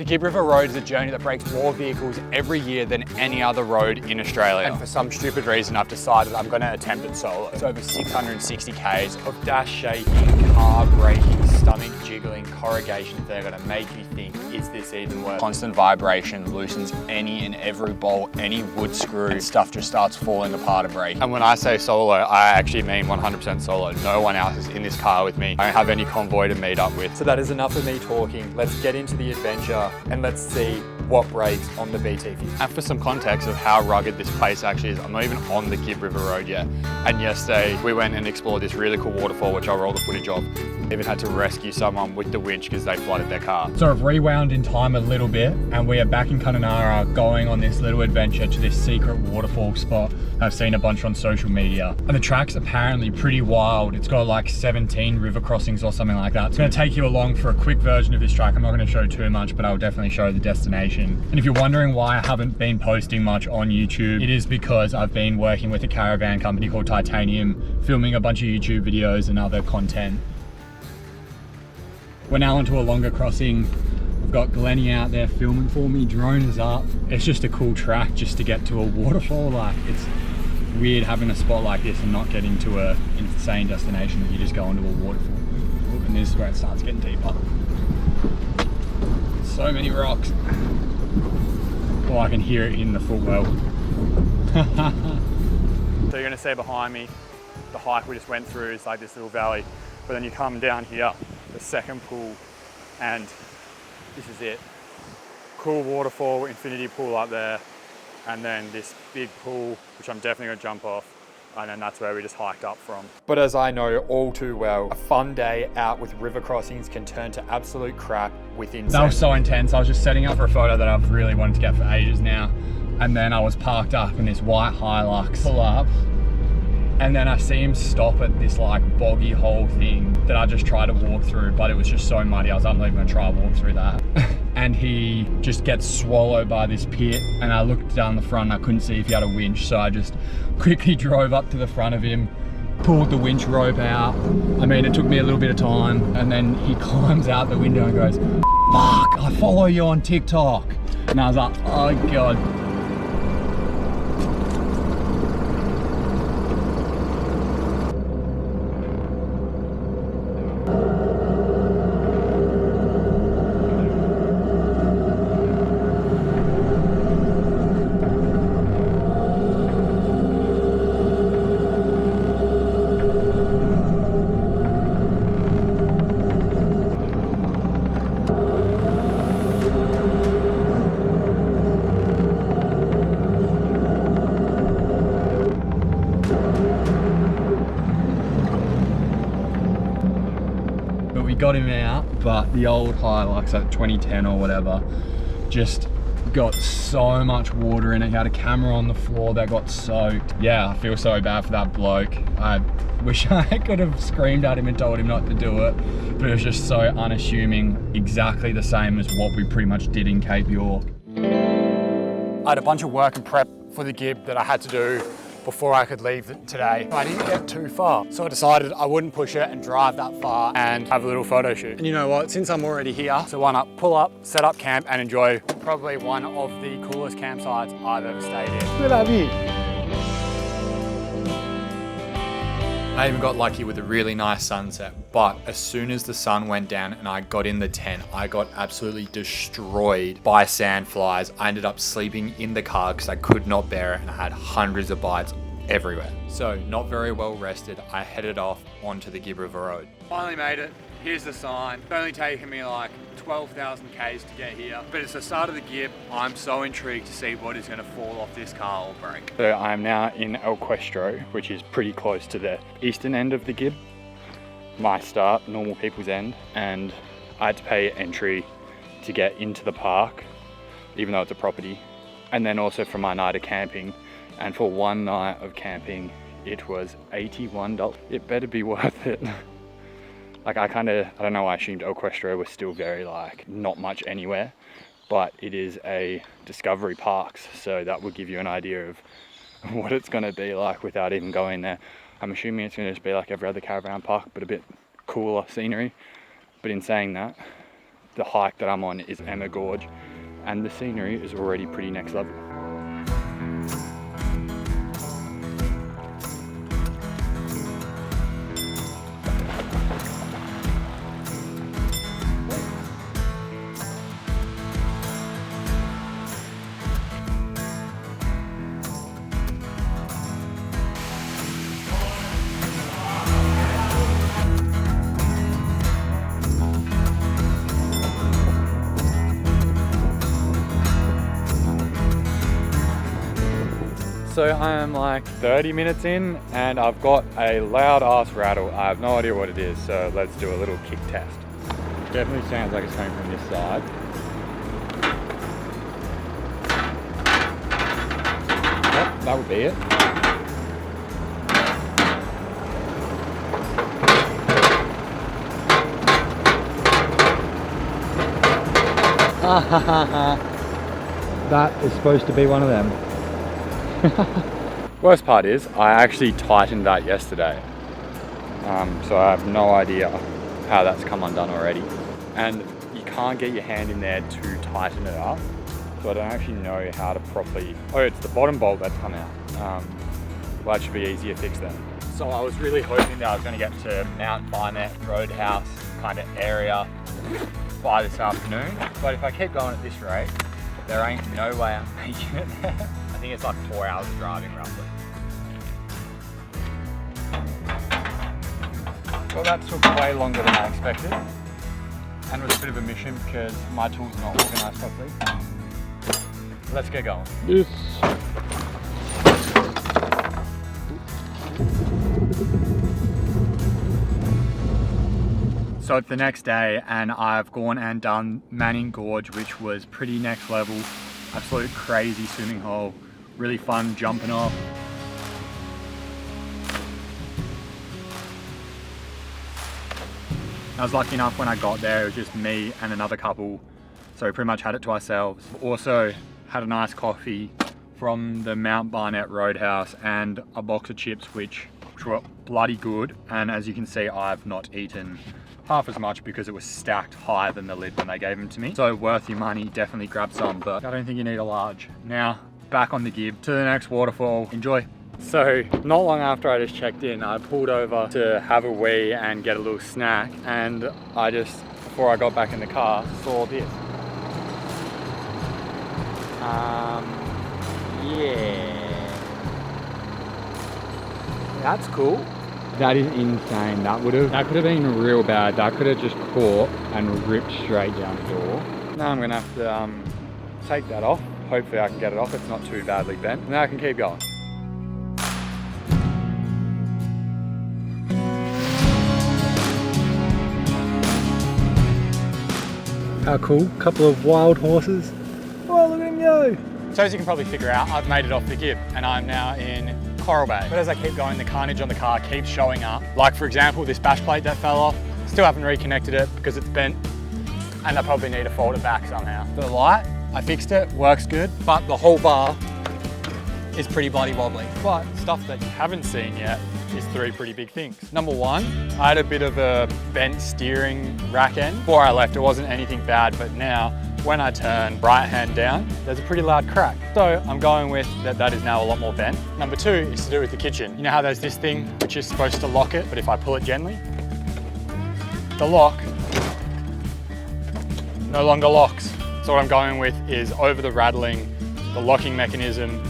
Gibb River Road is a journey that breaks more vehicles every year than any other road in Australia. And for some stupid reason, I've decided I'm going to attempt it solo. It's over 660 Ks of dash shaking, car braking, stomach jiggling, corrugations that are going to make you think, is this even worth it? Constant vibration loosens any and every bolt, any wood screw, and stuff just starts falling apart at braking. And when I say solo, I actually mean 100% solo. No one else is in this car with me. I don't have any convoy to meet up with. So that is enough of me talking. Let's get into the adventure and let's see what breaks on the BT50. And for some context of how rugged this place actually is, I'm not even on the Gibb River Road yet. And yesterday we went and explored this really cool waterfall, which I'll roll the footage of. Even had to rescue someone with the winch because they flooded their car. So I've rewound in time a little bit and we are back in Kununurra going on this little adventure to this secret waterfall spot. I've seen a bunch on social media. And the track's apparently pretty wild. It's got like 17 river crossings or something like that. It's gonna take you along for a quick version of this track. I'm not gonna show too much, but I'll definitely show the destination. And if you're wondering why I haven't been posting much on YouTube, it is because I've been working with a caravan company called Titanium, filming a bunch of YouTube videos and other content. We're now onto a longer crossing. We've got Glennie out there filming for me, drone is up. It's just a cool track just to get to a waterfall. Like, it's weird having a spot like this and not getting to a insane destination that you just go into a waterfall. And this is where it starts getting deeper. So many rocks. Oh, I can hear it in the footwell. So you're gonna see behind me, the hike we just went through is like this little valley, but then you come down here, the second pool, and this is it. Cool waterfall, infinity pool up there, and then this big pool, which I'm definitely gonna jump off, and then that's where we just hiked up from. But as I know all too well, a fun day out with river crossings can turn to absolute crap within seconds. That was so intense. I was just setting up for a photo that I've really wanted to get for ages now. And then I was parked up in this white Hilux, pull up, and then I see him stop at this like boggy hole thing that I just tried to walk through, but it was just so muddy. I was like, I'm not even gonna try and walk through that. And he just gets swallowed by this pit, and I looked down the front and I couldn't see if he had a winch, so I just quickly drove up to the front of him, pulled the winch rope out. I mean, it took me a little bit of time, and then he climbs out the window and goes, "Fuck, I follow you on TikTok." And I was like, oh God. Got him out, but the old Hilux at 2010 or whatever just got so much water in it. He had a camera on the floor that got soaked. Yeah, I feel so bad for that bloke. I wish I could have screamed at him and told him not to do it, but it was just so unassuming, exactly the same as what we pretty much did in Cape York. I had a bunch of work and prep for the Gibb that I had to do before I could leave today. I didn't get too far, so I decided I wouldn't push it and drive that far and have a little photo shoot. And you know what, since I'm already here, so why not pull up, set up camp and enjoy probably one of the coolest campsites I've ever stayed in. Look at that view. I even got lucky with a really nice sunset, but as soon as the sun went down and I got in the tent, I got absolutely destroyed by sandflies. I ended up sleeping in the car because I could not bear it, and I had hundreds of bites everywhere. So not very well rested, I headed off onto the Gibb River Road. Finally made it. Here's the sign. It's only taken me like 12,000 Ks to get here, but it's the start of the Gibb. I'm so intrigued to see what is going to fall off this car or break. So I'm now in El Questro, which is pretty close to the eastern end of the Gibb. My start, normal people's end, and I had to pay entry to get into the park, even though it's a property, and then also for my night of camping. And for one night of camping, it was $81. It better be worth it. Like I don't know, I assumed El Questro was still very like not much anywhere, but it is a discovery parks, so that will give you an idea of what it's going to be like without even going there. I'm assuming it's going to just be like every other caravan park, but a bit cooler scenery. But in saying that, the hike that I'm on is Emma Gorge, and the scenery is already pretty next level. So I am like 30 minutes in and I've got a loud ass rattle. I have no idea what it is, so let's do a little kick test. Definitely sounds like it's coming from this side. Yep, that would be it. That is supposed to be one of them. Worst part is, I actually tightened that yesterday. So I have no idea how that's come undone already. And you can't get your hand in there to tighten it up. So I don't actually know how to properly... Oh, it's the bottom bolt that's come out. Well, that should be easier to fix then. So I was really hoping that I was going to get to Mount Barnett Roadhouse kind of area by this afternoon. But if I keep going at this rate, there ain't no way I'm making it there. I think it's like 4 hours of driving roughly. Well, that took way longer than I expected, and was a bit of a mission because my tools are not organised properly. Let's get going. Yes. So it's the next day and I've gone and done Manning Gorge, which was pretty next level. Absolute crazy swimming hole. Really fun jumping off. I was lucky enough when I got there, it was just me and another couple. So we pretty much had it to ourselves. Also had a nice coffee from the Mount Barnett Roadhouse and a box of chips, which were bloody good. And as you can see, I've not eaten half as much because it was stacked higher than the lid when they gave them to me. So worth your money, definitely grab some, but I don't think you need a large. Now, back on the Gibb to the next waterfall. Enjoy. So not long after I just checked in, I pulled over to have a wee and get a little snack, and I just, before I got back in the car, saw this. Yeah. That's cool. That is insane. That could have been real bad. That could have just caught and ripped straight down the door. Now I'm gonna have to take that off. Hopefully I can get it off. It's not too badly bent. Now I can keep going. How cool. Couple of wild horses. Oh, look at him go. So as you can probably figure out, I've made it off the Gibb and I'm now in Coral Bay. But as I keep going, the carnage on the car keeps showing up. Like for example, this bash plate that fell off. Still haven't reconnected it because it's bent and I probably need to fold it back somehow. The light, I fixed it, works good, but the whole bar is pretty bloody wobbly. But stuff that you haven't seen yet is 3 pretty big things. Number 1, I had a bit of a bent steering rack end. Before I left, it wasn't anything bad, but now when I turn right hand down, there's a pretty loud crack. So I'm going with that is now a lot more bent. Number 2 is to do with the kitchen. You know how there's this thing which is supposed to lock it, but if I pull it gently, the lock no longer locks. So what I'm going with is over the rattling, the locking mechanism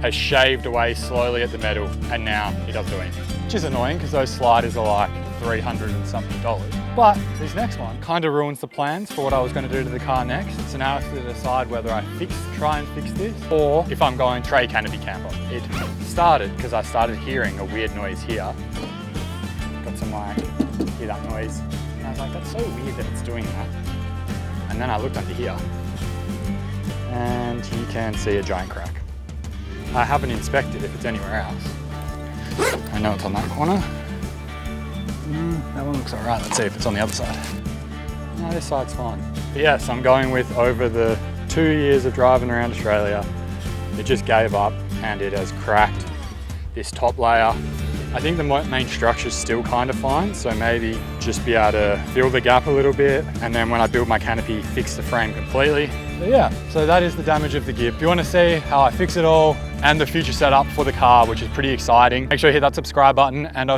has shaved away slowly at the metal and now it doesn't do anything. Which is annoying because those sliders are like $300 and something. But this next one kind of ruins the plans for what I was going to do to the car next. So now I have to decide whether I try and fix this, or if I'm going tray canopy camper. It started because I started hearing a weird noise here. Got some hear that noise. And I was like, that's so weird that it's doing that. And then I looked under here and you can see a giant crack. I haven't inspected if it's anywhere else. I know it's on that corner. That one looks alright. Let's see if it's on the other side. No, this side's fine. But yes, I'm going with over the 2 years of driving around Australia, it just gave up and it has cracked this top layer I think the main structure's still kind of fine, so maybe just be able to fill the gap a little bit, and then when I build my canopy, fix the frame completely. But yeah, so that is the damage of the Gibb. If you want to see how I fix it all and the future setup for the car, which is pretty exciting, make sure you hit that subscribe button, and I'll